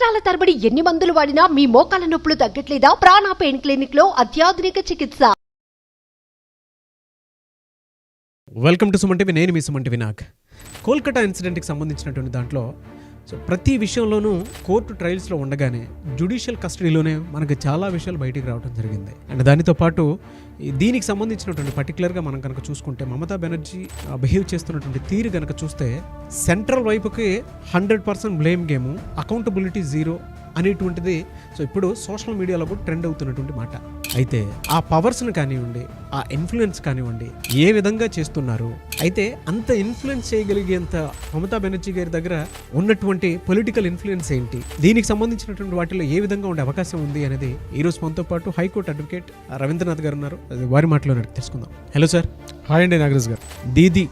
సంవత్సరాల తరబడి ఎన్ని మందులు వాడినా మీ మోకాల నొప్పులు తగ్గట్లేదా? ప్రాణ పెయిన్ క్లినిక్ లో అత్యాధునిక చికిత్స. Welcome to Suman TV. నేను మీ సుమన్ టీవీ. కోల్కతా ఇన్సిడెంట్కి సంబంధించినటువంటి దాంట్లో ప్రతి విషయంలోనూ కోర్టు ట్రయల్స్లో ఉండగానే జ్యుడిషియల్ కస్టడీలోనే మనకు చాలా విషయాలు బయటికి రావడం జరిగింది. అండ్ దానితో పాటు దీనికి సంబంధించినటువంటి పర్టికులర్గా మనం కనుక చూసుకుంటే మమతా బెనర్జీ బిహేవ్ చేస్తున్నటువంటి తీరు కనుక చూస్తే సెంట్రల్ వైపుకి 100% బ్లేమ్ గేము, అకౌంటబిలిటీ జీరో అనేటువంటిది ఇప్పుడు సోషల్ మీడియాలో కూడా ట్రెండ్ అవుతున్నటువంటి మాట. అయితే ఆ పవర్స్ని కానివ్వండి, ఆ ఇన్ఫ్లుయెన్స్ కానివ్వండి, ఏ విధంగా చేస్తున్నారు, అయితే అంత ఇన్ఫ్లుయెన్స్ చేయగలిగేంత మమతా బెనర్జీ గారి దగ్గర ఉన్నటువంటి పొలిటికల్ ఇన్ఫ్లుయెన్స్ ఏంటి, దీనికి సంబంధించినటువంటి వాటిలో ఏ విధంగా ఉండే అవకాశం ఉంది అనేది ఈరోజు మనతో పాటు హైకోర్టు అడ్వకేట్ రవీంద్రనాథ్ గారు ఉన్నారు. వారి మాటలో తెలుసుకుందాం. Hello sir. హాయ్ అండి నాగరాజ్ గారు. దీదీ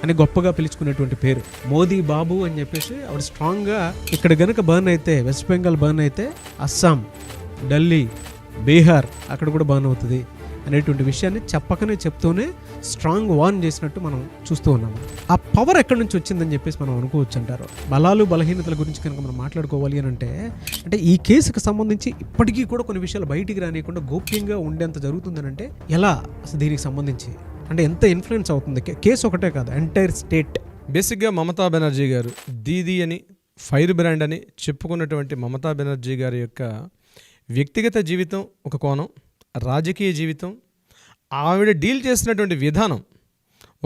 అని గొప్పగా పిలుచుకునేటువంటి పేరు మోదీ బాబు అని చెప్పేసి ఆవిడ స్ట్రాంగ్గా ఇక్కడ గనక బర్న్ అయితే, వెస్ట్ బెంగాల్ బర్న్ అయితే అస్సాం, ఢిల్లీ, బీహార్ అక్కడ కూడా బర్న్ అవుతుంది అనేటువంటి విషయాన్ని చెప్పకనే చెప్తూనే స్ట్రాంగ్ వార్న్ చేసినట్టు మనం చూస్తూ ఉన్నాము. ఆ పవర్ ఎక్కడి నుంచి వచ్చిందని చెప్పేసి మనం అనుకోవచ్చు అంటారు. బలాలు బలహీనతల గురించి కనుక మనం మాట్లాడుకోవాలి అని అంటే ఈ కేసుకు సంబంధించి ఇప్పటికీ కూడా కొన్ని విషయాలు బయటికి రానియకుండా గోప్యంగా ఉండేంత జరుగుతుందని అంటే ఎలా? అసలు దీనికి సంబంధించి అంటే ఎంత ఇన్ఫ్లుయెన్స్ అవుతుంది? కేసు ఒకటే కాదు, ఎంటైర్ స్టేట్. బేసిక్గా మమతా బెనర్జీ గారు దీదీ అని, ఫైర్ బ్రాండ్ అని చెప్పుకున్నటువంటి మమతా బెనర్జీ గారి యొక్క వ్యక్తిగత జీవితం ఒక కోణం, రాజకీయ జీవితం, ఆవిడ డీల్ చేసినటువంటి విధానం,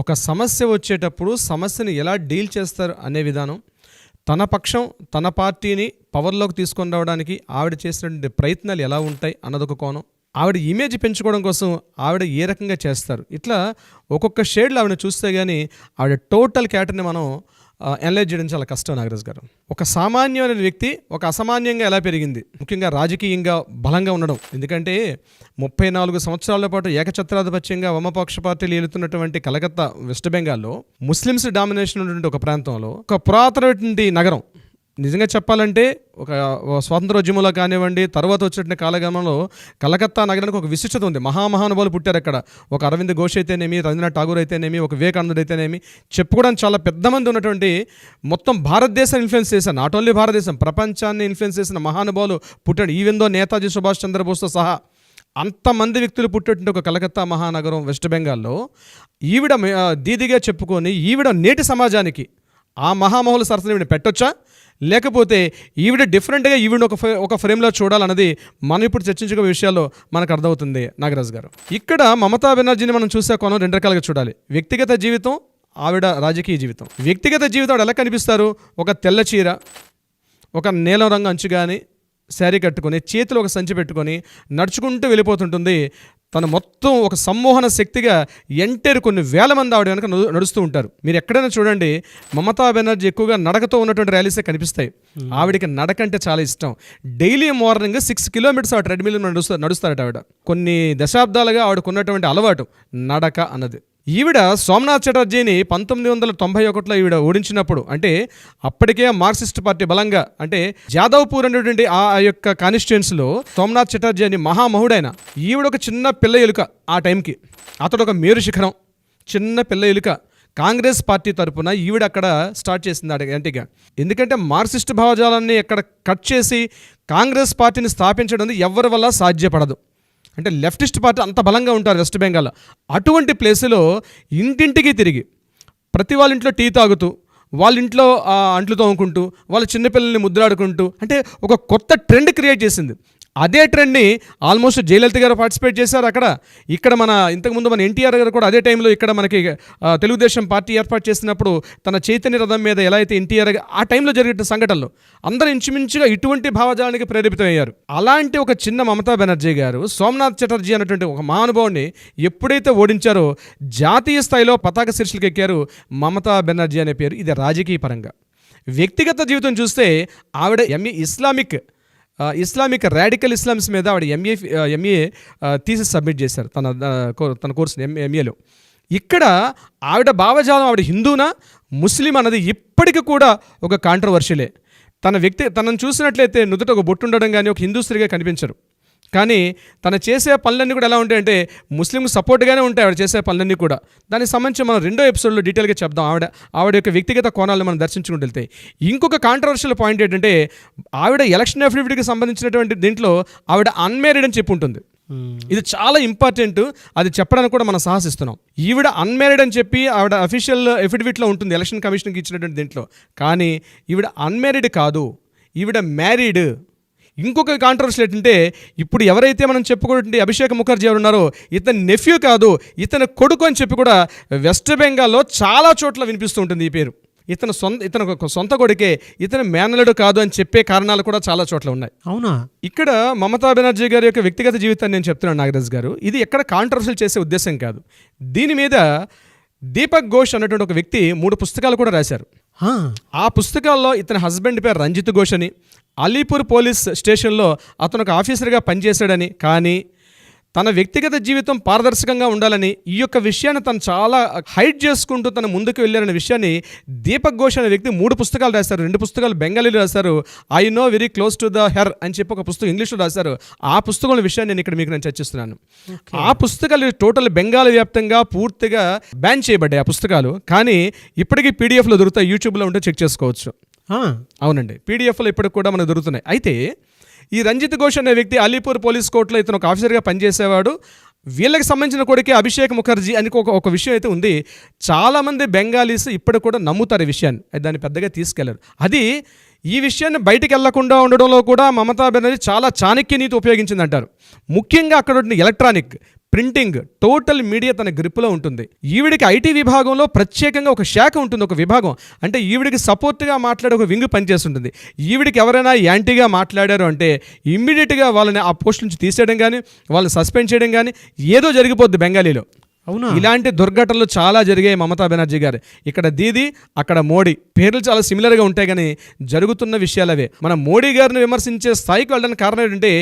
ఒక సమస్య వచ్చేటప్పుడు సమస్యను ఎలా డీల్ చేస్తారు అనే విధానం, తన పక్షం తన పార్టీని పవర్లోకి తీసుకొని రావడానికి ఆవిడ చేసినటువంటి ప్రయత్నాలు ఎలా ఉంటాయి అన్నదొక కోణం, ఆవిడ ఇమేజ్ పెంచుకోవడం కోసం ఆవిడ ఏ రకంగా చేస్తారు, ఇట్లా ఒక్కొక్క షేడ్లో ఆవిడ చూస్తే కానీ ఆవిడ టోటల్ క్యారెక్టర్ని మనం అనలైజ్ చేయడం చాలా కష్టం నాగరాజ్ గారు. ఒక సామాన్యమైన వ్యక్తి ఒక అసామాన్యంగా ఎలా పెరిగింది, ముఖ్యంగా రాజకీయంగా బలంగా ఉండడం. ఎందుకంటే 34 సంవత్సరాల పాటు ఏకఛత్రాధిపత్యంగా వామపక్ష పార్టీలు ఏలుతున్నటువంటి కలకత్తా, వెస్ట్ బెంగాల్లో ముస్లిమ్స్ డామినేషన్ ఉన్నటువంటి ఒక ప్రాంతంలో ఒక పురాతనటువంటి నగరం. నిజంగా చెప్పాలంటే ఒక స్వాతంత్రోద్యమంలో కానివ్వండి, తర్వాత వచ్చిన కాలగమనంలో కలకత్తా నగరానికి ఒక విశిష్టత ఉంది. మహామహానుభావులు పుట్టారు అక్కడ. ఒక అరవింద్ ఘోష్ అయితేనేమి, రవీంద్రనాథ్ ఠాగూర్ అయితేనేమి, ఒక వివేకానందుడు అయితేనేమి, చెప్పుకోవడానికి చాలా పెద్ద మంది ఉన్నటువంటి, మొత్తం భారతదేశాన్ని ఇన్ఫ్లుయెన్స్ చేశారు. నాట్ ఓన్లీ భారతదేశం, ప్రపంచాన్ని ఇన్ఫ్లుయెన్స్ చేసిన మహానుభావులు పుట్టాడు. ఈవెందో నేతాజీ సుభాష్ చంద్రబోస్తో సహా అంతమంది వ్యక్తులు పుట్టేటువంటి ఒక కలకత్తా మహానగరం వెస్ట్ బెంగాల్లో ఈవిడ దీదిగా చెప్పుకొని ఈవిడ నేటి సమాజానికి ఆ మహామహుల సరసన పెట్టొచ్చా, లేకపోతే ఈవిడ డిఫరెంట్గా ఈవిడ ఒక ఫ్రేమ్లో చూడాలన్నది మనం ఇప్పుడు చర్చించుకునే విషయాల్లో మనకు అర్థమవుతుంది నాగరాజ్ గారు. ఇక్కడ మమతా బెనర్జీని మనం చూసే కోణం రెండు రకాలుగా చూడాలి. వ్యక్తిగత జీవితం, ఆవిడ రాజకీయ జీవితం. వ్యక్తిగత జీవితం ఆవిడ ఎలా కనిపిస్తారు? ఒక తెల్ల చీర, ఒక నీలం రంగు అంచు కానీ శారీ కట్టుకొని, చేతిలో ఒక సంచి పెట్టుకొని నడుచుకుంటూ వెళ్ళిపోతుంటుంది. తను మొత్తం ఒక సమ్మోహన శక్తిగా ఎంటైర్ కొన్ని వేల మంది ఆవిడ వెనక నడుస్తూ ఉంటారు. మీరు ఎక్కడైనా చూడండి, మమతా బెనర్జీ ఎక్కువగా నడకతో ఉన్నటువంటి ర్యాలీసే కనిపిస్తాయి. ఆవిడకి నడక అంటే చాలా ఇష్టం. డైలీ మార్నింగ్ 6 కిలోమీటర్స్ ఆవిడ ట్రెడ్మిల్ నడుస్తారట ఆవిడ. కొన్ని దశాబ్దాలుగా ఆవిడకు ఉన్నటువంటి అలవాటు నడక అన్నది. ఈవిడ సోమనాథ్ చటర్జీని 1991లో ఈవిడ ఓడించినప్పుడు, అంటే అప్పటికే మార్క్సిస్ట్ పార్టీ బలంగా, అంటే జాదవ్పూర్ అనేటువంటి ఆ యొక్క కాన్స్టిట్యుయెన్సీలో సోమనాథ్ చటర్జీ అని మహామహుడైన, ఈవిడ ఒక చిన్న పిల్ల ఎలుక. ఆ టైంకి అతడు ఒక మేరు శిఖరం, చిన్న పిల్ల ఎలుక. కాంగ్రెస్ పార్టీ తరఫున ఈవిడ అక్కడ స్టార్ట్ చేసింది యాంటీగా. ఎందుకంటే మార్క్సిస్ట్ భావజాలాన్ని అక్కడ కట్ చేసి కాంగ్రెస్ పార్టీని స్థాపించడం ఎవరి వల్ల సాధ్యపడదు. అంటే లెఫ్టిస్ట్ పార్టీ అంత బలంగా ఉంటారు వెస్ట్ బెంగాల్లో. అటువంటి ప్లేసులో ఇంటింటికి తిరిగి, ప్రతి వాళ్ళ ఇంట్లో టీ తాగుతూ, వాళ్ళ ఇంట్లో అంట్లు తోముకుంటూ, వాళ్ళ చిన్నపిల్లల్ని ముద్రాడుకుంటూ, అంటే ఒక కొత్త ట్రెండ్ క్రియేట్ చేసింది. అదే ట్రెండ్ని ఆల్మోస్ట్ జయలలిత గారు పార్టిసిపేట్ చేశారు అక్కడ. ఇక్కడ ఇంతకుముందు మన ఎన్టీఆర్ గారు కూడా అదే టైంలో ఇక్కడ మనకి తెలుగుదేశం పార్టీ ఏర్పాటు చేసినప్పుడు తన చైతన్య రథం మీద ఎలా అయితే ఎన్టీఆర్ ఆ టైంలో జరిగిన సంఘటనలు అందరూ ఇంచుమించుగా ఇటువంటి భావజాలానికి ప్రేరేపితమయ్యారు. అలాంటి ఒక చిన్న మమతా బెనర్జీ గారు సోమనాథ్ చటర్జీ అనేటువంటి ఒక మహానుభావుని ఎప్పుడైతే ఓడించారో జాతీయ స్థాయిలో పతాక శీర్షికలు ఎక్కారు మమతా బెనర్జీ అనే పేరు. ఇది రాజకీయ పరంగా. వ్యక్తిగత జీవితం చూస్తే ఆవిడ ఇస్లామిక్ రాడికల్ ఇస్లామ్స్ మీద ఆవిడ ఎంఏ థీసిస్ సబ్మిట్ చేశారు తన కోర్సుని ఎంఏలో. ఇక్కడ ఆవిడ భావజాలం, ఆవిడ హిందూనా ముస్లిం అన్నది ఇప్పటికీ కూడా ఒక కాంట్రవర్షియలే. తనను చూసినట్లయితే నుదుట ఒక బొట్టు ఉండడం కానీ ఒక హిందూ స్త్రీగా కనిపించరు. కానీ తను చేసే పనులన్నీ కూడా ఎలా ఉంటాయంటే ముస్లింకు సపోర్ట్గానే ఉంటాయి ఆవిడ చేసే పనులన్నీ కూడా. దానికి సంబంధించి మనం రెండో ఎపిసోడ్లో డీటెయిల్గా చెప్దాం ఆవిడ యొక్క వ్యక్తిగత కోణాలను మనం దర్శించుకుంటూ వెళ్తే. ఇంకొక కాంట్రవర్షియల్ పాయింట్ ఏంటంటే ఆవిడ ఎలక్షన్ అఫిడవిట్కి సంబంధించినటువంటి దీంట్లో ఆవిడ అన్మ్యారీడ్ అని చెప్పి ఉంటుంది. ఇది చాలా ఇంపార్టెంట్, అది చెప్పడానికి కూడా మనం సాహసిస్తున్నాం. ఈవిడ అన్మ్యారీడ్ అని చెప్పి ఆవిడ అఫీషియల్ ఎఫిడవిట్లో ఉంటుంది ఎలక్షన్ కమిషన్కి ఇచ్చినటువంటి దీంట్లో. కానీ ఈవిడ అన్మ్యారీడ్ కాదు, ఈవిడ మ్యారీడ్. ఇంకొక కాంట్రవర్సీ ఏంటంటే ఇప్పుడు ఎవరైతే మనం చెప్పుకుంటే అభిషేక్ ముఖర్జీ ఎవరు ఉన్నారో ఇతని నెఫ్యూ కాదు, ఇతని కొడుకు అని చెప్పి కూడా వెస్ట్ బెంగాల్లో చాలా చోట్ల వినిపిస్తూ ఉంటుంది ఈ పేరు. ఇతను సొంత కొడుకే, ఇతను మేనలుడు కాదు అని చెప్పే కారణాలు కూడా చాలా చోట్ల ఉన్నాయి. అవునా? ఇక్కడ మమతా బెనర్జీ గారి యొక్క వ్యక్తిగత జీవితాన్ని నేను చెప్తున్నాను నాగరాజ్ గారు. ఇది ఎక్కడ కాంట్రవర్సీలు చేసే ఉద్దేశం కాదు. దీని మీద దీపక్ ఘోష్ అన్నటువంటి ఒక వ్యక్తి 3 పుస్తకాలు కూడా రాశారు. ఆ పుస్తకాల్లో ఇతని హస్బెండ్ పేరు రంజిత్ ఘోష్ అని, అలీపూర్ పోలీస్ స్టేషన్లో అతను ఒక ఆఫీసర్గా పనిచేశాడని, కానీ తన వ్యక్తిగత జీవితం పారదర్శకంగా ఉండాలని ఈ యొక్క విషయాన్ని తను చాలా హైడ్ చేసుకుంటూ తను ముందుకు వెళ్ళారనే విషయాన్ని దీపక్ ఘోష్ అనే వ్యక్తి 3 పుస్తకాలు రాశారు. 2 పుస్తకాలు బెంగాలీలో రాశారు. I know very close to the her అని చెప్పి ఒక పుస్తకం ఇంగ్లీష్లో రాశారు. ఆ పుస్తకం విషయాన్ని నేను ఇక్కడ మీకు చర్చిస్తున్నాను. ఆ పుస్తకాలు టోటల్ బెంగాల్ వ్యాప్తంగా పూర్తిగా బ్యాన్ చేయబడ్డాయి ఆ పుస్తకాలు. కానీ ఇప్పటికీ పీడిఎఫ్లో దొరుకుతాయి, యూట్యూబ్లో ఉంటే చెక్ చేసుకోవచ్చు. అవునండి, పీడిఎఫ్లో ఇప్పటికి కూడా మనకు దొరుకుతున్నాయి. అయితే ఈ రంజిత్ ఘోష్ అనే వ్యక్తి అలీపూర్ పోలీస్ కోర్టులో ఇతను ఒక ఆఫీసర్గా పనిచేసేవాడు. వీళ్ళకి సంబంధించిన కొడుకే అభిషేక్ ముఖర్జీ అని ఒక విషయం అయితే ఉంది. చాలామంది బెంగాలీస్ ఇప్పటికి కూడా నమ్ముతారు ఈ విషయాన్ని, దాన్ని పెద్దగా తీసుకెళ్లరు. అది ఈ విషయాన్ని బయటికి వెళ్లకుండా ఉండడంలో కూడా మమతా బెనర్జీ చాలా చాణక్య నీతి ఉపయోగించిందంటారు. ముఖ్యంగా అక్కడ ఉన్న ఎలక్ట్రానిక్ ప్రింటింగ్ టోటల్ మీడియా తన గ్రిప్లో ఉంటుంది. ఈవిడికి ఐటీ విభాగంలో ప్రత్యేకంగా ఒక శాఖ ఉంటుంది, ఒక విభాగం. అంటే ఈవిడికి సపోర్ట్గా మాట్లాడే ఒక వింగ్ పనిచేస్తుంటుంది. ఈవిడికి ఎవరైనా యాంటీగా మాట్లాడారు అంటే ఇమ్మీడియట్గా వాళ్ళని ఆ పోస్ట్ నుంచి తీసేయడం కానీ, వాళ్ళని సస్పెండ్ చేయడం కానీ ఏదో జరిగిపోద్ది బెంగాలీలో. అవునా? ఇలాంటి దుర్ఘటనలు చాలా జరిగాయి మమతా బెనర్జీ గారు. ఇక్కడ దీది, అక్కడ మోడీ, పేర్లు చాలా సిమిలర్గా ఉంటాయి కానీ జరుగుతున్న విషయాలు అవే. మనం మోడీ గారిని విమర్శించే స్థాయికి వెళ్ళడానికి కారణం ఏంటంటే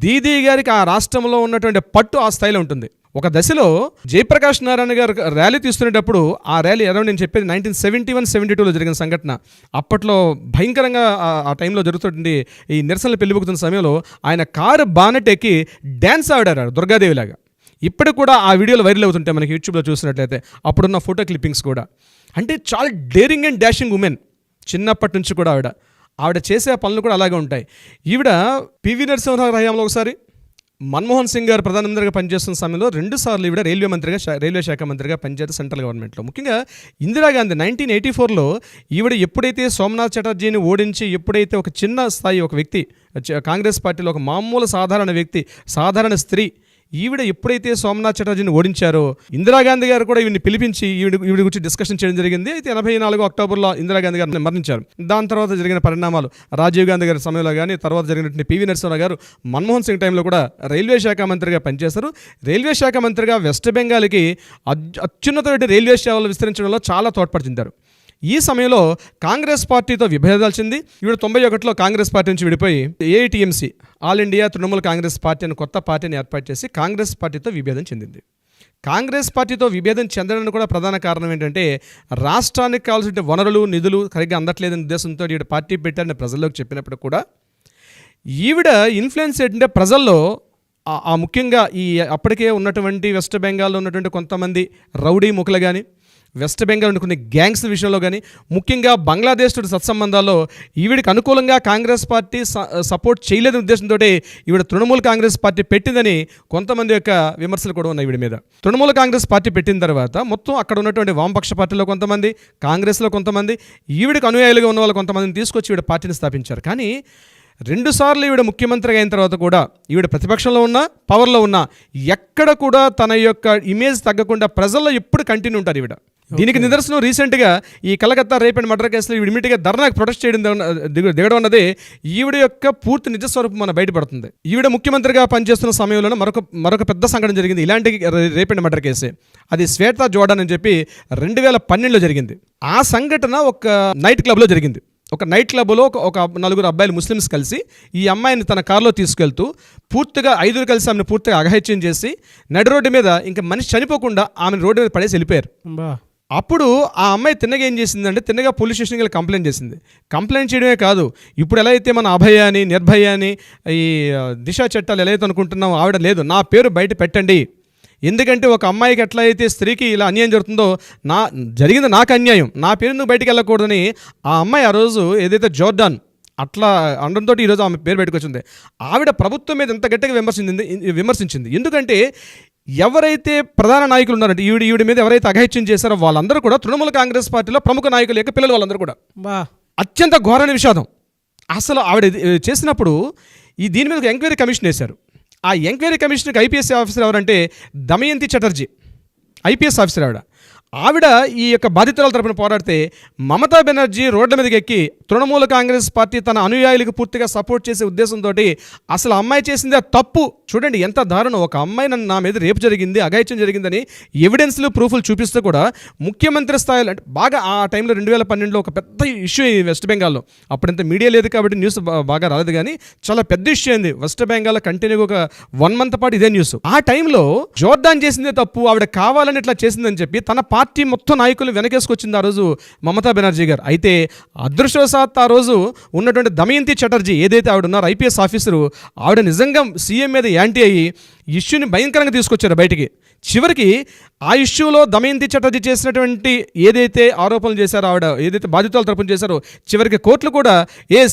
దీదీ గారికి ఆ రాష్ట్రంలో ఉన్నటువంటి పట్టు ఆ స్థాయిలో ఉంటుంది. ఒక దశలో జయప్రకాష్ నారాయణ గారు ర్యాలీ తీస్తున్నప్పుడు, ఆ ర్యాలీ అరౌండ్ నేను చెప్పేది 1971-72లో జరిగిన సంఘటన. అప్పట్లో భయంకరంగా ఆ టైంలో జరుగుతుంది ఈ నిరసనలు పెళ్లిబుకుతున్న సమయంలో ఆయన కారు బానెట్ ఎక్కి డ్యాన్స్ ఆడారు దుర్గాదేవిలాగా. ఇప్పటికి కూడా ఆ వీడియోలు వైరల్ అవుతుంటాయి మనకి యూట్యూబ్లో చూసినట్లయితే. అప్పుడున్న ఫోటో క్లిప్పింగ్స్ కూడా. అంటే చాలా డేరింగ్ అండ్ డాషింగ్ ఉమెన్ చిన్నప్పటి నుంచి కూడా ఆవిడ చేసే పనులు కూడా అలాగే ఉంటాయి. ఈవిడ పివి నరసింహరావు హయాంలో ఒకసారి, మన్మోహన్ సింగ్ గారు ప్రధానమంత్రిగా పనిచేస్తున్న సమయంలో 2 సార్లు ఈవిడ రైల్వే శాఖ మంత్రిగా పనిచేస్తారు సెంట్రల్ గవర్నమెంట్లో. ముఖ్యంగా ఇందిరాగాంధీ 1984లో ఈవిడ ఎప్పుడైతే సోమనాథ్ చటర్జీని ఓడించి, ఎప్పుడైతే ఒక చిన్న స్థాయి ఒక వ్యక్తి కాంగ్రెస్ పార్టీలో ఒక మామూలు సాధారణ వ్యక్తి, సాధారణ స్త్రీ, ఈవిడ ఎప్పుడైతే సోమనాథ్ చటర్జీని ఓడించారో ఇందిరాగాంధీ గారు కూడా ఈవిని పిలిపించి ఈవిడ గురించి డిస్కషన్ చేయడం జరిగింది. అయితే 84 అక్టోబర్లో ఇందిరాగాంధీ గారు మరణించారు. దాని తర్వాత జరిగిన పరిణామాలు, రాజీవ్ గాంధీ గారి సమయంలో కానీ, తర్వాత జరిగినటువంటి పివి నరసింహరావు గారు మన్మోహన్ సింగ్ టైంలో కూడా రైల్వే శాఖ మంత్రిగా పనిచేశారు. రైల్వే శాఖ మంత్రిగా వెస్ట్ బెంగాల్కి అత్యున్నత రైల్వే సేవలు విస్తరించడంలో చాలా తోడ్పడుతుంటారు. ఈ సమయంలో కాంగ్రెస్ పార్టీతో విభేదాలు చెంది ఈవిడ 91లో కాంగ్రెస్ పార్టీ నుంచి విడిపోయి AITMC, all India Trinamool Congress party అని కొత్త పార్టీని ఏర్పాటు చేసి కాంగ్రెస్ పార్టీతో విభేదం చెందింది. కాంగ్రెస్ పార్టీతో విభేదం చెందడానికి కూడా ప్రధాన కారణం ఏంటంటే రాష్ట్రానికి కావాల్సిన వనరులు, నిధులు సరిగ్గా అందట్లేదనే ఉద్దేశంతో ఈవిడ పార్టీ పెట్టారని ప్రజల్లోకి చెప్పినప్పుడు కూడా ఈవిడ ఇన్ఫ్లుయెన్స్ ఏంటంటే ప్రజల్లో ముఖ్యంగా ఈ అప్పటికే ఉన్నటువంటి వెస్ట్ బెంగాల్లో ఉన్నటువంటి కొంతమంది రౌడీ ముఖలు కానీ, వెస్ట్ బెంగాల్ కొన్ని గ్యాంగ్స్ విషయంలో కానీ, ముఖ్యంగా బంగ్లాదేశ్ తోటి సత్సంబంధాల్లో ఈవిడికి అనుకూలంగా కాంగ్రెస్ పార్టీ సపోర్ట్ చేయలేని ఉద్దేశంతో ఈవిడ తృణమూల్ కాంగ్రెస్ పార్టీ పెట్టిందని కొంతమంది యొక్క విమర్శలు కూడా ఉన్నాయి ఈవిడ మీద. తృణమూల్ కాంగ్రెస్ పార్టీ పెట్టిన తర్వాత మొత్తం అక్కడ ఉన్నటువంటి వామపక్ష పార్టీలో కొంతమంది, కాంగ్రెస్లో కొంతమంది, ఈవిడికి అనుయాయులుగా ఉన్న వాళ్ళు కొంతమందిని తీసుకొచ్చి ఈవిడ పార్టీని స్థాపించారు. కానీ 2 సార్లు ఈవిడ ముఖ్యమంత్రిగా అయిన తర్వాత కూడా ఈవిడ ప్రతిపక్షంలో ఉన్నా, పవర్లో ఉన్నా ఎక్కడ కూడా తన యొక్క ఇమేజ్ తగ్గకుండా ప్రజల్లో ఎప్పుడు కంటిన్యూ ఉంటారు ఈవిడ. దీనికి నిదర్శనం రీసెంట్గా ఈ కలకత్తా రేప్ అండ్ మర్డర్ కేసులో ఈవిడ ఇమీడియట్గా ధర్నాకు ప్రొటెస్ట్ చేయడం దిగడం అన్నది ఈవిడ యొక్క పూర్తి నిజస్వరూపం మన బయటపడుతుంది. ఈవిడ ముఖ్యమంత్రిగా పనిచేస్తున్న సమయంలో మరొక పెద్ద సంఘటన జరిగింది ఇలాంటి రేప్ అండ్ మర్డర్ కేసే. అది శ్వేతా జోర్డాన్ అని చెప్పి 2012లో జరిగింది. ఆ సంఘటన ఒక నైట్ క్లబ్లో జరిగింది. ఒక నైట్ క్లబ్లో ఒక 4 అబ్బాయిలు ముస్లిమ్స్ కలిసి ఈ అమ్మాయిని తన కారులో తీసుకెళ్తూ పూర్తిగా 5 కలిసి ఆమెను పూర్తిగా అఘాయిత్యం చేసి నడి రోడ్డు మీద ఇంకా మనిషి చనిపోకుండా ఆమెను రోడ్డు మీద పడేసి వెళ్ళిపోయారు. అప్పుడు ఆ అమ్మాయి తిన్నగా ఏం చేసిందంటే తిన్నగా పోలీస్ స్టేషన్కి వెళ్ళి కంప్లైంట్ చేసింది. కంప్లైంట్ చేయడమే కాదు, ఇప్పుడు ఎలా అయితే మన అభయ అని నిర్భయ అని ఈ దిశ చట్టాలు ఎలా అయితే అనుకుంటున్నామో ఆవిడ లేదు, నా పేరు బయట పెట్టండి. ఎందుకంటే ఒక అమ్మాయికి ఎట్లా అయితే స్త్రీకి ఇలా అన్యాయం జరుగుతుందో జరిగింది నాకు అన్యాయం, నా పేరు నువ్వు బయటికి వెళ్ళకూడదని ఆ అమ్మాయి ఆ రోజు ఏదైతే జోర్డాన్ అట్లా అనడంతో ఈరోజు ఆమె పేరు బయటకు వచ్చింది. ఆవిడ ప్రభుత్వం మీద ఎంత గట్టిగా విమర్శించింది. ఎందుకంటే ఎవరైతే ప్రధాన నాయకులు ఉన్నారంటే ఈవిడ మీద ఎవరైతే అఘాయిత్యం చేశారో వాళ్ళందరూ కూడా తృణమూల కాంగ్రెస్ పార్టీలో ప్రముఖ నాయకుల యొక్క పిల్లలు వాళ్ళందరూ కూడా అత్యంత ఘోరమైన విషాదం. అసలు ఆవిడ చేసినప్పుడు దీని మీద ఒక ఎంక్వైరీ కమిషన్ వేశారు. ఆ ఎంక్వైరీ కమిషన్కి ఐపీఎస్ ఆఫీసర్ ఎవరంటే దమయంతి చటర్జీ ఐపీఎస్ ఆఫీసర్. ఆవిడ ఈ యొక్క బాధితుల తరపున పోరాడితే మమతా బెనర్జీ రోడ్ల మీదకి ఎక్కి తృణమూల కాంగ్రెస్ పార్టీ తన అనుయాయులకు పూర్తిగా సపోర్ట్ చేసే ఉద్దేశంతో అసలు అమ్మాయి చేసిందే తప్పు. చూడండి ఎంత దారుణం, ఒక అమ్మాయి నా మీద రేపు జరిగింది, అఘాయిత్యం జరిగిందని ఎవిడెన్స్లు ప్రూఫ్లు చూపిస్తూ కూడా ముఖ్యమంత్రి స్థాయిలో అంటే బాగా ఆ టైంలో 2012లో ఒక పెద్ద ఇష్యూ అయింది వెస్ట్ బెంగాల్లో. అప్పుడంత మీడియా లేదు కాబట్టి న్యూస్ బాగా రాలేదు, కానీ చాలా పెద్ద ఇష్యూ అయింది వెస్ట్ బెంగాల్లో. కంటిన్యూగా ఒక 1 month పాటు ఇదే న్యూస్. ఆ టైంలో జోర్డాన్ చేసిందే తప్పు, ఆవిడ కావాలని ఇట్లా చేసిందని చెప్పి తన పార్టీ మొత్తం నాయకులు వెనకేసుకొచ్చింది ఆ రోజు మమతా బెనర్జీ గారు. అయితే అదృష్టవశాత్ ఆ రోజు ఉన్నటువంటి దమయంతి చటర్జీ ఏదైతే ఆవిడ ఉన్నారో ఐపీఎస్ ఆఫీసరు, ఆవిడ నిజంగా సీఎం మీద యాంటీ అయ్యి ఇష్యూని భయంకరంగా తీసుకొచ్చారు బయటికి. చివరికి ఆ ఇష్యూలో దమయంతి చటర్జీ చేసినటువంటి ఏదైతే ఆరోపణలు చేశారో, ఆవిడ ఏదైతే బాధితుల తరపున చేశారో, చివరికి కోర్టులు కూడా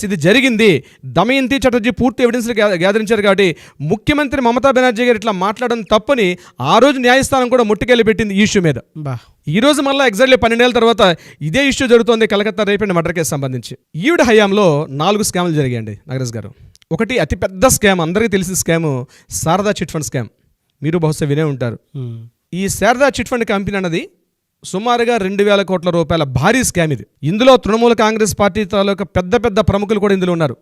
ఇది జరిగింది, దమయంతి చటర్జీ పూర్తి ఎవిడెన్స్లు గ్యాదరించారు కాబట్టి ముఖ్యమంత్రి మమతా బెనర్జీ గారు ఇట్లా మాట్లాడడం తప్పని ఆ రోజు న్యాయస్థానం కూడా ముట్టుకెళ్ళి పెట్టింది ఈ ఇష్యూ మీద. ఈ రోజు మళ్ళీ ఎగ్జాక్ట్లీ 12 ఏళ్ళ తర్వాత ఇదే ఇష్యూ జరుగుతోంది Calcutta rape and murder case సంబంధించి. ఈవిడ హయాంలో 4 స్కామ్లు జరిగాయండి నాగరాజ్ గారు. ఒకటి అతిపెద్ద స్కామ్, అందరికీ తెలిసిన scam Sharada chit fund scam. మీరు బహుశా వినే ఉంటారు. ఈ శారదా చిట్ ఫండ్ కంపెనీ అన్నది సుమారుగా 2,000 కోట్ల రూపాయల భారీ స్కామ్ ఇది. ఇందులో తృణమూల కాంగ్రెస్ పార్టీ తాలూకా పెద్ద పెద్ద ప్రముఖులు కూడా ఇందులో ఉన్నారు.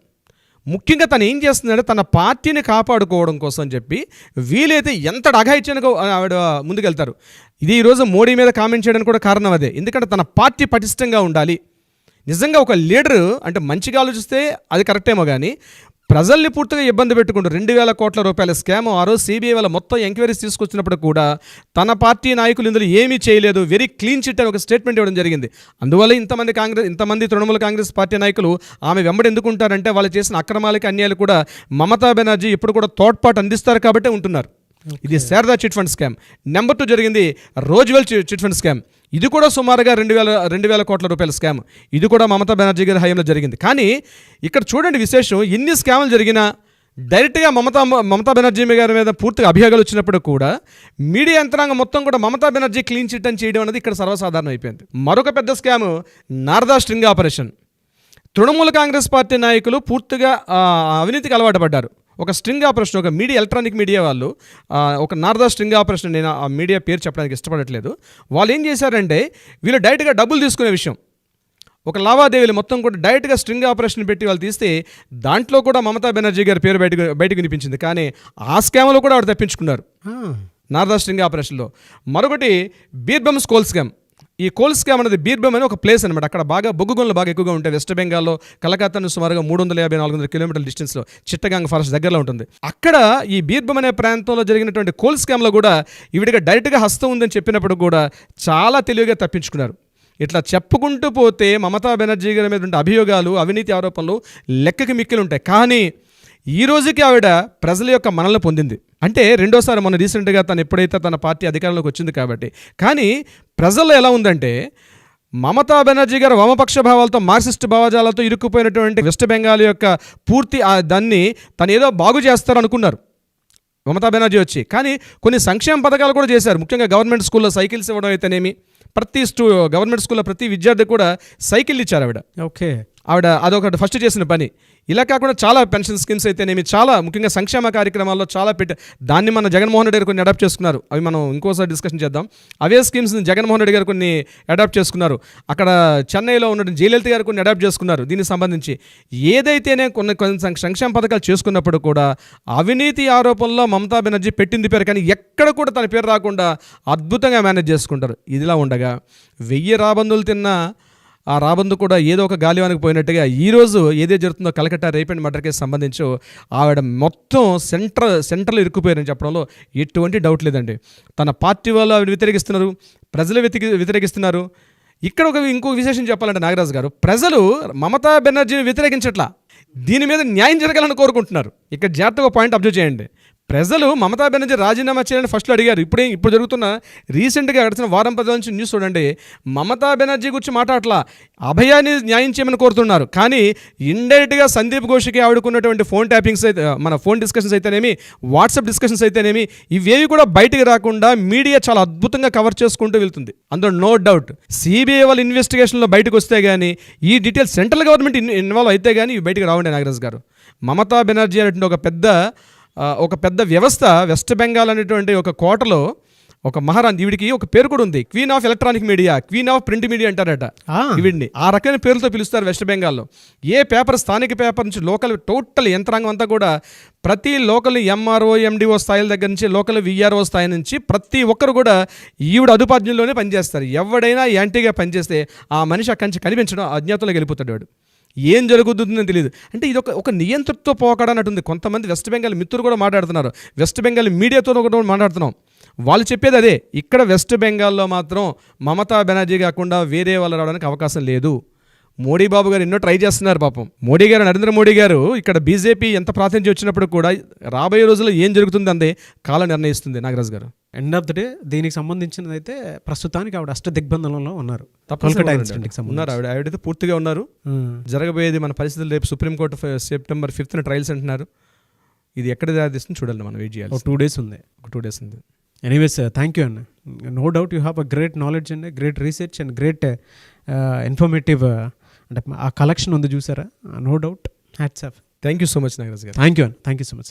ముఖ్యంగా తను ఏం చేస్తున్నాడంటే తన పార్టీని కాపాడుకోవడం కోసం అని చెప్పి వీలైతే ఎంత అఘాయిత్యానికి ఆవిడ ముందుకెళ్తారు. ఇది ఈరోజు మోడీ మీద కామెంట్ చేయడానికి కూడా కారణం అదే. ఎందుకంటే తన పార్టీ పటిష్టంగా ఉండాలి. నిజంగా ఒక లీడరు అంటే మంచిగా ఆలోచిస్తే అది కరెక్టేమో, కానీ ప్రజల్ని పూర్తిగా ఇబ్బంది పెట్టుకుంటూ 2,000 కోట్ల రూపాయల స్కామ్ ఆ రోజు సిబిఐ వాళ్ళ మొత్తం ఎంక్వైరీస్ తీసుకొచ్చినప్పుడు కూడా తన పార్టీ నాయకులు ఇందులో ఏమీ చేయలేదు, వెరీ క్లీన్ చిట్ అని ఒక స్టేట్మెంట్ ఇవ్వడం జరిగింది. అందువల్ల ఇంతమంది తృణమూల కాంగ్రెస్ పార్టీ నాయకులు ఆమె వెంబడి ఎందుకుంటారంటే వాళ్ళు చేసిన అక్రమాలకి అన్యాయాలు కూడా మమతా బెనర్జీ ఇప్పుడు కూడా తోడ్పాటు అందిస్తారు కాబట్టి ఉంటున్నారు. ఇది Sharada chit fund scam. Number 2 జరిగింది రోజ్వెల్ చిట్ ఫండ్ స్కామ్. ఇది కూడా సుమారుగా 2,000 కోట్ల రూపాయల స్కామ్. ఇది కూడా మమతా బెనర్జీ గారి హయాంలో జరిగింది. కానీ ఇక్కడ చూడండి విశేషం, ఎన్ని స్కామ్లు జరిగినా డైరెక్ట్గా మమతా బెనర్జీ గారి మీద పూర్తిగా అభియోగాలు వచ్చినప్పుడు కూడా మీడియా యంత్రాంగం మొత్తం కూడా మమతా బెనర్జీ క్లీన్ చిట్ అని చేయడం అనేది ఇక్కడ సర్వసాధారణం అయిపోయింది. మరొక పెద్ద scam Narada sting operation. Trinamool Congress party నాయకులు పూర్తిగా అవినీతికి అలవాటు పడ్డారు. ఒక స్ట్రింగ్ ఆపరేషన్, ఒక ఎలక్ట్రానిక్ మీడియా వాళ్ళు ఒక నారదా స్ట్రింగ్ ఆపరేషన్, నేను ఆ మీడియా పేరు చెప్పడానికి ఇష్టపడట్లేదు, వాళ్ళు ఏం చేశారంటే వీళ్ళు డైరెక్ట్గా డబ్బులు తీసుకునే విషయం, ఒక లావాదేవీలు మొత్తం కూడా డైరెక్ట్గా స్ట్రింగ్ ఆపరేషన్ పెట్టి వాళ్ళు తీస్తే దాంట్లో కూడా మమతా బెనర్జీ గారి పేరు బయటకు వినిపించింది. కానీ ఆ స్కామ్లో కూడా ఆవిడ తప్పించుకున్నారు నారదా స్ట్రింగ్ ఆపరేషన్లో. మరొకటి బీర్బమ్ కోల్ స్కామ్. ఈ కోల్ స్కామ్ అనేది బీర్బమ్ అని ఒక ప్లేస్ అనమాట. అక్కడ బాగా బొగ్గు గనులు బాగా ఎక్కువగా ఉంటాయి. వెస్ట్ బెంగాల్లో కలకత్తా నుంచి సుమారుగా 350-400 కిలోమీటర్ల డిస్టెన్స్లో చిట్టగాంగ్ ఫారెస్ట్ దగ్గరలో ఉంటుంది. అక్కడ ఈ బీర్బమ్ అనే ప్రాంతంలో జరిగినటువంటి కోల్ స్కామ్లో కూడా ఈవిడిగా డైరెక్ట్గా హస్తం ఉందని చెప్పినప్పుడు కూడా చాలా తెలివిగా తప్పించుకున్నారు. ఇట్లా చెప్పుకుంటూ పోతే మమతా బెనర్జీ గారి మీద ఉండే అభియోగాలు, అవినీతి ఆరోపణలు లెక్కకి మిక్కిలు ఉంటాయి. కానీ ఈ రోజుకి ఆవిడ ప్రజల యొక్క మనల్ని పొందింది. అంటే రెండోసారి మొన్న రీసెంట్గా తను ఎప్పుడైతే తన పార్టీ అధికారంలోకి వచ్చింది కాబట్టి. కానీ ప్రజల్లో ఎలా ఉందంటే మమతా బెనర్జీ గారు వామపక్ష భావాలతో, మార్క్సిస్ట్ భావజాలతో ఇరుక్కుపోయినటువంటి వెస్ట్ బెంగాల్ యొక్క పూర్తి దాన్ని తను ఏదో బాగు చేస్తారనుకున్నారు మమతా బెనర్జీ వచ్చి. కానీ కొన్ని సంక్షేమ పథకాలు కూడా చేశారు. ముఖ్యంగా గవర్నమెంట్ స్కూల్లో సైకిల్స్ ఇవ్వడం అయితేనేమి, గవర్నమెంట్ స్కూల్లో ప్రతి విద్యార్థి కూడా సైకిల్ ఇచ్చారు ఆవిడ. ఓకే, ఆవిడ అదొకటి ఫస్ట్ చేసిన పని. ఇలా కాకుండా చాలా పెన్షన్ స్కీమ్స్ అయితేనేమి, చాలా ముఖ్యంగా సంక్షేమ కార్యక్రమాల్లో చాలా దాన్ని మన జగన్మోహన్ రెడ్డి గారు కొన్ని అడాప్ట్ చేసుకున్నారు. అవి మనం ఇంకోసారి డిస్కషన్ చేద్దాం. అవే స్కీమ్స్ని జగన్మోహన్ రెడ్డి గారు కొన్ని అడాప్ట్ చేసుకున్నారు. అక్కడ చెన్నైలో ఉన్న జయలలిత గారు కొన్ని అడాప్ట్ చేసుకున్నారు. దీనికి సంబంధించి ఏదైతేనే కొన్ని సంక్షేమ పథకాలు చేసుకున్నప్పుడు కూడా అవినీతి ఆరోపణలో మమతా బెనర్జీ పెట్టింది పేరు, కానీ ఎక్కడ కూడా తన పేరు రాకుండా అద్భుతంగా మేనేజ్ చేసుకుంటారు. ఇదిలా ఉండగా 1000 రాబందులు తిన్న ఆ రాబందు కూడా ఏదో ఒక గాలివానికి పోయినట్టుగా ఈరోజు ఏదే జరుగుతుందో Calcutta rape and murder case సంబంధించి ఆవిడ మొత్తం సెంట్రల్ ఇరుక్కుపోయారని చెప్పడంలో ఎటువంటి డౌట్ లేదండి. తన పార్టీ వాళ్ళు ఆవిడ వ్యతిరేకిస్తున్నారు, ప్రజలు వ్యతిరేకిస్తున్నారు. ఇక్కడ ఇంకో విశేషం చెప్పాలంటే నాగరాజు గారు, ప్రజలు మమతా బెనర్జీని వ్యతిరేకించట్లా, దీని మీద న్యాయం జరగాలని కోరుకుంటున్నారు. ఇక్కడ జాగ్రత్తగా పాయింట్ అబ్జర్వ్ చేయండి. ప్రజలు మమతా బెనర్జీ రాజీనామా చేయాలని ఫస్ట్లో అడిగారు. ఇప్పుడు జరుగుతున్న రీసెంట్గా గడిచిన వారం 10 నుంచి న్యూస్ చూడండి, మమతా బెనర్జీ గురించి మాట్లాడట్లా, అభయాన్ని న్యాయం చేయమని కోరుతున్నారు. కానీ ఇండైరెక్ట్గా సందీప్ ఘోష్కి ఆవిడకున్నటువంటి ఫోన్ ట్యాపింగ్స్ అయితే, మన ఫోన్ డిస్కషన్స్ అయితేనేమి, వాట్సాప్ డిస్కషన్స్ అయితేనేమి, ఇవేవి కూడా బయటికి రాకుండా మీడియా చాలా అద్భుతంగా కవర్ చేసుకుంటూ వెళ్తుంది. అందులో నో డౌట్ సిబిఐ వాళ్ళ ఇన్వెస్టిగేషన్లో బయటకు వస్తే కానీ, ఈ డీటెయిల్స్ సెంట్రల్ గవర్నమెంట్ ఇన్వాల్వ్ అయితే కానీ ఇవి బయటకు రావండి నాగరాజ్ గారు. మమతా బెనర్జీ అనేటువంటి ఒక పెద్ద వ్యవస్థ, వెస్ట్ బెంగాల్ అనేటువంటి ఒక కోటలో ఒక మహారాణి, ఈవిడికి ఒక పేరు కూడా ఉంది, queen of electronic media, queen of print media అంటారట ఈవిడిని. ఆ రకమైన పేరుతో పిలుస్తారు వెస్ట్ బెంగాల్లో. ఏ పేపర్, స్థానిక పేపర్ నుంచి లోకల్ టోటల్ యంత్రాంగం అంతా కూడా ప్రతి లోకల్ ఎంఆర్ఓ ఎండిఓ స్థాయిల దగ్గర నుంచి లోకల్ విఆర్ఓ స్థాయి నుంచి ప్రతి ఒక్కరు కూడా ఈవిడ అదుపాజ్ఞంలోనే పనిచేస్తారు. ఎవడైనా యాంటీగా పనిచేస్తే ఆ మనిషి అక్కడి నుంచి కనిపించడం, అజ్ఞాతంలోకి వెళ్ళిపోతాడు వాడు. ఏం జరుగుతుందని తెలియదు. అంటే ఇది ఒక నియంత్రణతో పోకడన్నట్టుంది. కొంతమంది వెస్ట్ బెంగాల్ మిత్రులు కూడా మాట్లాడుతున్నారు, వెస్ట్ బెంగాల్ మీడియాతో కూడా మాట్లాడుతున్నాం. వాళ్ళు చెప్పేది అదే, ఇక్కడ వెస్ట్ బెంగాల్లో మాత్రం మమతా బెనర్జీ కాకుండా వేరే వాళ్ళు రావడానికి అవకాశం లేదు. మోడీ బాబు గారు ఎన్నో ట్రై చేస్తున్నారు పాపం. నరేంద్ర మోడీ గారు ఇక్కడ బీజేపీ ఎంత ప్రాతినిధ్యం వచ్చినప్పుడు కూడా రాబోయే రోజుల్లో ఏం జరుగుతుంది అందే కాలం నిర్ణయిస్తుంది నాగరాజు గారు. ఎండ్ ఆఫ్ ద డే దీనికి సంబంధించినది అయితే ప్రస్తుతానికి ఆవిడ అష్టదిగ్బంధనంలో ఉన్నారు. ఉన్నారు ఆవిడైతే పూర్తిగా ఉన్నారు. జరగబోయేది మన పరిస్థితులు రేపు సుప్రీంకోర్టు సెప్టెంబర్ 5th ట్రయల్స్ అంటున్నారు. ఇది ఎక్కడ దారిస్తుంది చూడాలి, మనం వెయిట్ చేయాలి. 2 days ఉంది. 2 days ఉంది. ఎనీవేస్ థ్యాంక్ యూ అన్న. No doubt you have a great knowledge and great research and great informative, అంటే ఆ కలెక్షన్ ఉంది చూసారా, no doubt hats off. Thank you so much Nagaraj గారు. థ్యాంక్ యూ అన్న. Thank you so much.